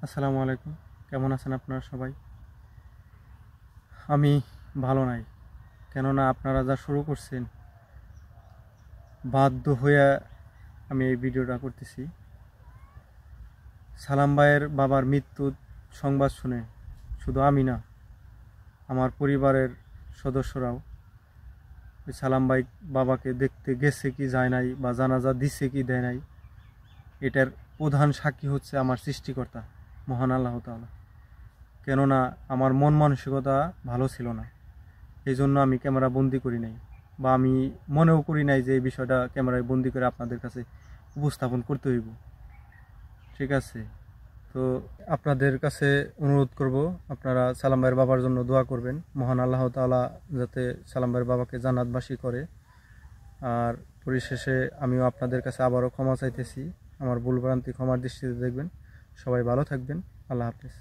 আসসালামু আলাইকুম। কেমন আছেন আপনারা সবাই? আমি ভালো নাই, কেননা আপনারা যা শুরু করছেন, বাধ্য হয়ে আমি এই ভিডিওটা করতেছি। সালাম ভাইয়ের বাবার মৃত্যুর সংবাদ শুনে শুধু আমি না, আমার পরিবারের সদস্যরাও ওই সালাম ভাই বাবাকে দেখতে গেছে কি যায় নাই, বা জানাজা দিছে কি দেয় নাই, এটার প্রধান সাক্ষী হচ্ছে আমার সৃষ্টিকর্তা মহান আল্লাহ তাআলা। কেননা আমার মন মানসিকতা ভালো ছিল না, এই জন্য আমি ক্যামেরা বন্দি করি নাই, বা আমি মনেও করি নাই যে এই বিষয়টা ক্যামেরায় বন্দি করে আপনাদের কাছে উপস্থাপন করতে হইব। ঠিক আছে, তো আপনাদের কাছে অনুরোধ করব, আপনারা সালাম ভাইয়ের বাবার জন্য দোয়া করবেন। মহান আল্লাহ তাআলা যাতে সালাম ভাইয়ের বাবাকে জান্নাতবাসী করে। আর পরিশেষে আমিও আপনাদের কাছে আবারও ক্ষমা চাইতেছি। আমার ভুলভ্রান্তি ক্ষমার দৃষ্টিতে দেখবেন। সবাই ভালো থাকবেন। আল্লাহ হাফেজ।